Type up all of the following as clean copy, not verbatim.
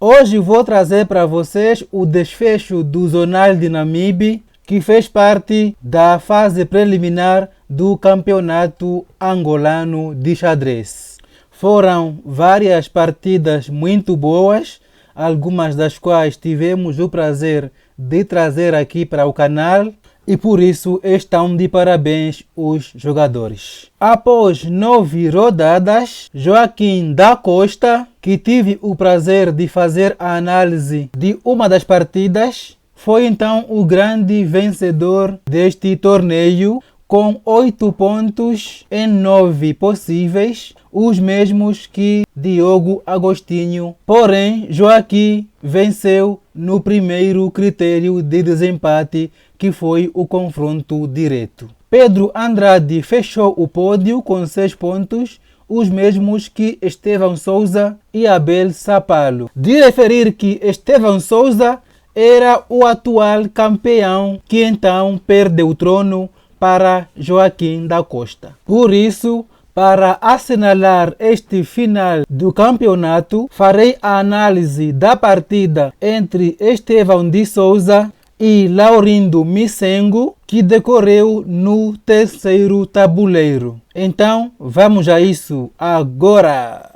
Hoje vou trazer para vocês o desfecho do Zonal de Namibe, que fez parte da fase preliminar do campeonato angolano de xadrez. Foram várias partidas muito boas, algumas das quais tivemos o prazer de trazer aqui para o canal, e por isso estão de parabéns os jogadores. Após 9 rodadas, Joaquim da Costa, que tive o prazer de fazer a análise de uma das partidas, foi então o grande vencedor deste torneio, com 8 pontos em 9 possíveis, os mesmos que Diogo Agostinho. Porém, Joaquim venceu no primeiro critério de desempate, que foi o confronto direto. Pedro Andrade fechou o pódio com 6 pontos, os mesmos que Estevão Souza e Abel Sapalo. De referir que Estevão Souza era o atual campeão, que então perdeu o trono para Joaquim da Costa. Por isso, para assinalar este final do campeonato, farei a análise da partida entre Estevão de Souza e Laurindo Missengo, que decorreu no terceiro tabuleiro. Então, vamos a isso agora!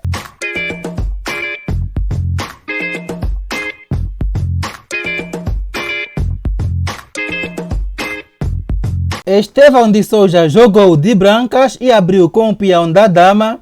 Estevão de Souza jogou de brancas e abriu com o peão da dama.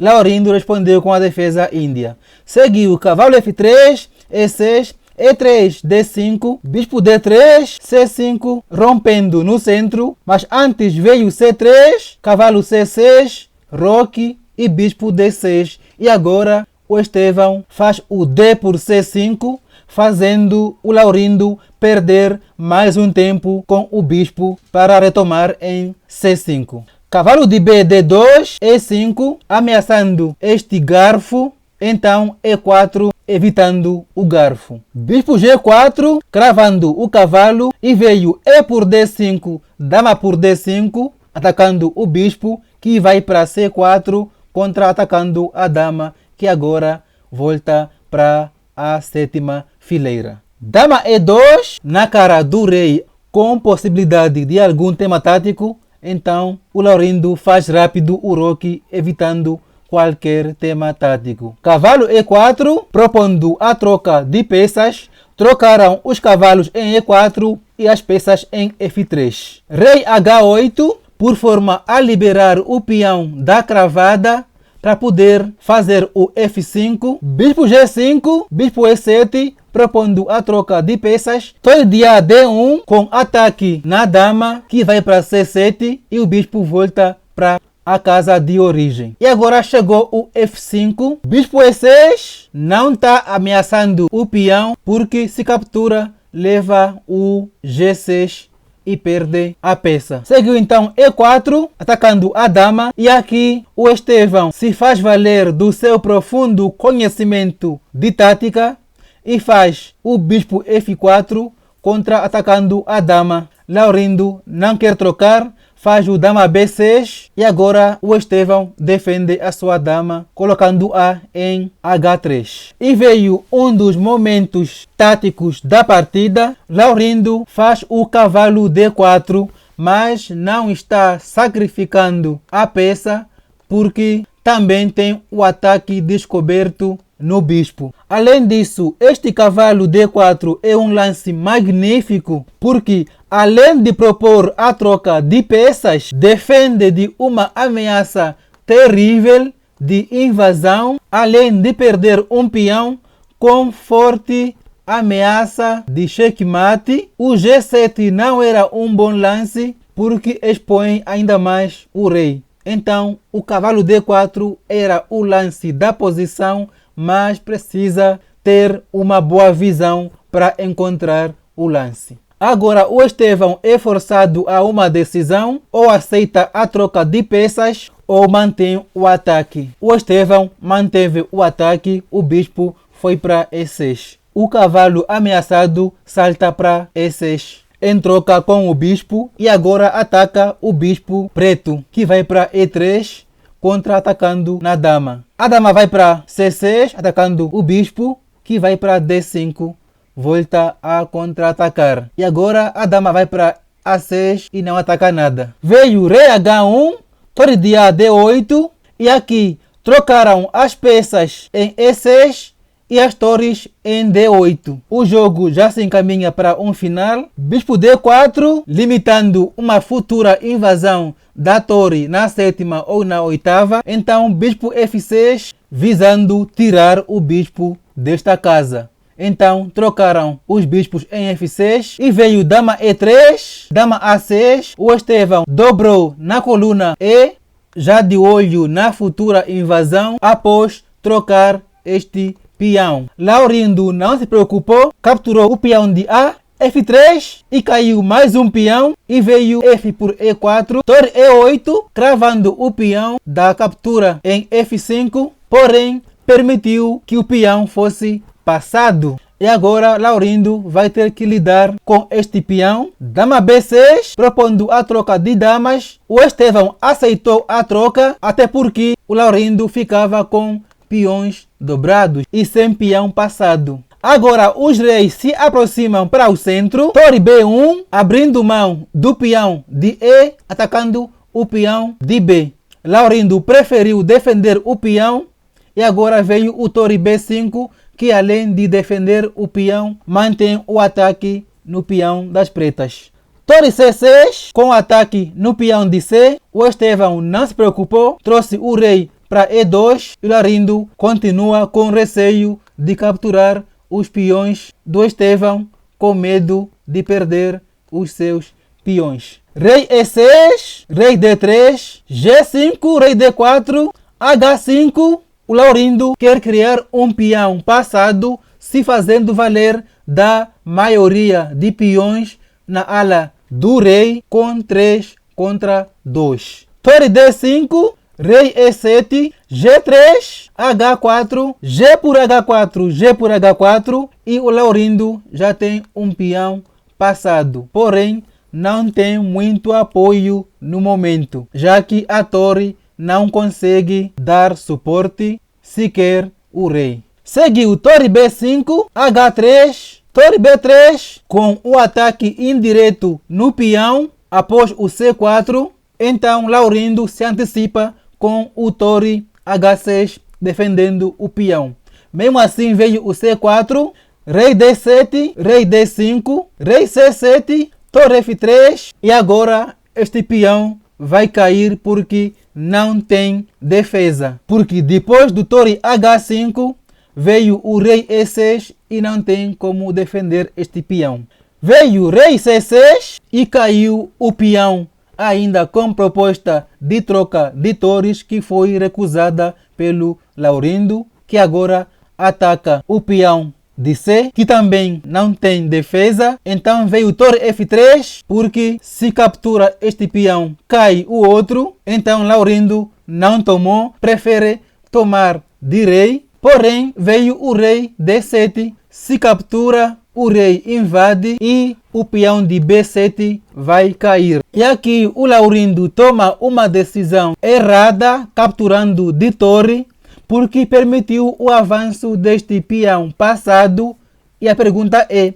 Laurindo respondeu com a defesa índia. Seguiu cavalo F3, E6, E3, D5, bispo D3, C5, rompendo no centro. Mas antes veio C3, cavalo C6, roque e bispo D6. E agora o Estevão faz o D por C5, fazendo o Laurindo perder mais um tempo com o bispo para retomar em C5. Cavalo de B, D2, E5, ameaçando este garfo, então E4, evitando o garfo. Bispo G4, cravando o cavalo, e veio E por D5, dama por D5, atacando o bispo, que vai para C4, contra-atacando a dama, que agora volta para a sétima fileira. Dama E2, na cara do rei, com possibilidade de algum tema tático. Então o Laurindo faz rápido o roque, evitando qualquer tema tático. Cavalo E4, propondo a troca de peças. Trocaram os cavalos em E4 e as peças em F3. Rei H8, por forma a liberar o peão da cravada, para poder fazer o F5, bispo G5, bispo E7, propondo a troca de peças, torre a D1 com ataque na dama, que vai para C7 e o bispo volta para a casa de origem. E agora chegou o F5, bispo E6, não está ameaçando o peão, porque se captura, leva o G6 e perde a peça. Seguiu então E4, atacando a dama, e aqui o Estevão se faz valer do seu profundo conhecimento de tática e faz o bispo F4, contra-atacando a dama. Laurindo não quer trocar, faz o dama B6 e agora o Estevão defende a sua dama, colocando-a em H3. E veio um dos momentos táticos da partida. Laurindo faz o cavalo D4, mas não está sacrificando a peça, porque também tem o ataque descoberto no bispo. Além disso, este cavalo D4 é um lance magnífico, porque além de propor a troca de peças, defende de uma ameaça terrível de invasão, além de perder um peão com forte ameaça de checkmate. O G7 não era um bom lance, porque expõe ainda mais o rei. Então, o cavalo D4 era o lance da posição, mas precisa ter uma boa visão para encontrar o lance. Agora o Estevão é forçado a uma decisão: ou aceita a troca de peças ou mantém o ataque. O Estevão manteve o ataque, o bispo foi para E6. O cavalo ameaçado salta para E6 em troca com o bispo e agora ataca o bispo preto, que vai para E3, contra-atacando na dama. A dama vai para C6, atacando o bispo, que vai para D5, volta a contra-atacar. E agora a dama vai para A6 e não ataca nada. Veio rei H1, torre de A D8 e aqui trocaram as peças em E6 e as torres em D8. O jogo já se encaminha para um final. Bispo D4, limitando uma futura invasão da torre na sétima ou na oitava. Então bispo F6, visando tirar o bispo desta casa. Então trocaram os bispos em F6 e veio dama E3, dama A6. O Estevão dobrou na coluna E, já de olho na futura invasão, após trocar este peão. Laurindo não se preocupou, capturou o peão de A, F3 e caiu mais um peão e veio F por E4, torre E8, cravando o peão da captura em F5, porém permitiu que o peão fosse passado. E agora Laurindo vai ter que lidar com este peão. Dama B6, propondo a troca de damas. O Estevão aceitou a troca, até porque o Laurindo ficava com peões dobrados e sem peão passado. Agora os reis se aproximam para o centro. Torre B1, abrindo mão do peão de E, atacando o peão de B. Laurindo preferiu defender o peão e agora veio o torre B5, que além de defender o peão, mantém o ataque no peão das pretas. Torre C6, com ataque no peão de C. O Estevão não se preocupou, trouxe o rei para E2 e Laurindo continua com receio de capturar os peões do Estevão, com medo de perder os seus peões. Rei E6, rei D3, G5, rei D4, H5. O Laurindo quer criar um peão passado, se fazendo valer da maioria de peões na ala do rei, com 3 contra 2. Torre D5, rei E7, G3, H4, G por H4, G por H4 e o Laurindo já tem um peão passado, porém não tem muito apoio no momento, já que a torre não consegue dar suporte sequer o rei. Seguiu torre B5, H3, torre B3 com o ataque indireto no peão após o C4. Então Laurindo se antecipa com o torre H6 defendendo o peão. Mesmo assim veio o C4, rei D7, rei D5, rei C7, torre F3 e agora este peão vai cair porque não tem defesa. Porque depois do torre H5 veio o rei E6 e não tem como defender este peão. Veio rei C6 e caiu o peão, ainda com proposta de troca de torres que foi recusada pelo Laurindo, que agora ataca o peão de C, que também não tem defesa. Então veio torre F3, porque se captura este peão, cai o outro. Então Laurindo não tomou, prefere tomar de rei. Porém veio o rei D7, se captura, o rei invade e o peão de B7 vai cair. E aqui o Laurindo toma uma decisão errada, capturando de torre, porque permitiu o avanço deste peão passado. E a pergunta é,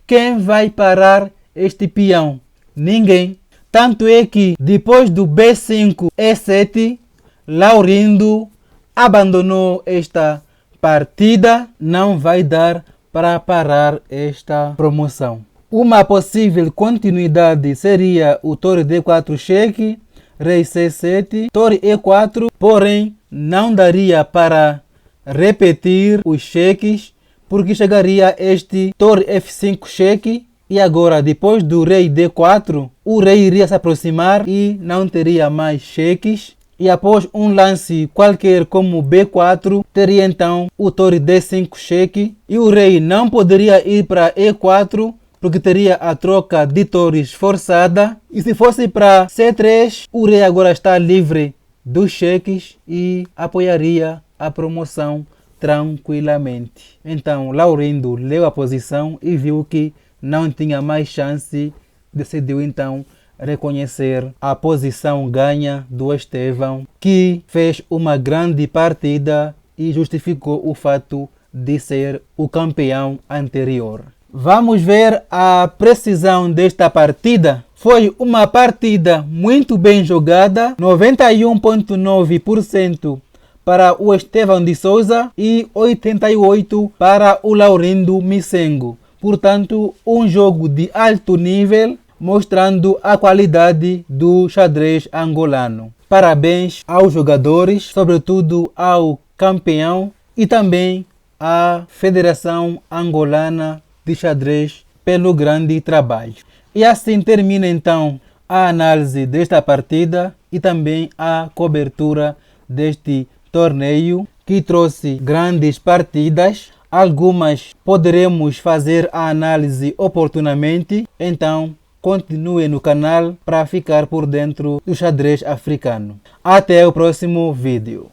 quem vai parar este peão? Ninguém. Tanto é que depois do B5 E7, Laurindo abandonou esta partida. Não vai dar para parar esta promoção. Uma possível continuidade seria o torre D4 cheque, rei C7, torre E4, porém não daria para repetir os cheques, porque chegaria este torre F5 cheque e agora depois do rei D4 o rei iria se aproximar e não teria mais cheques. E após um lance qualquer como B4, teria então o torre D5 cheque e o rei não poderia ir para E4 porque teria a troca de torres forçada. E se fosse para C3, o rei agora está livre dos cheques e apoiaria a promoção tranquilamente. Então Laurindo leu a posição e viu que não tinha mais chance, decidiu então reconhecer a posição ganha do Estevão, que fez uma grande partida e justificou o fato de ser o campeão anterior. Vamos ver a precisão desta partida. Foi uma partida muito bem jogada, 91,9% para o Estevão de Souza e 88% para o Laurindo Missengo. Portanto, um jogo de alto nível, mostrando a qualidade do xadrez angolano. Parabéns aos jogadores, sobretudo ao campeão e também à Federação Angolana de Xadrez pelo grande trabalho. E assim termina então a análise desta partida e também a cobertura deste torneio que trouxe grandes partidas. Algumas poderemos fazer a análise oportunamente, então continue no canal para ficar por dentro do xadrez africano. Até o próximo vídeo.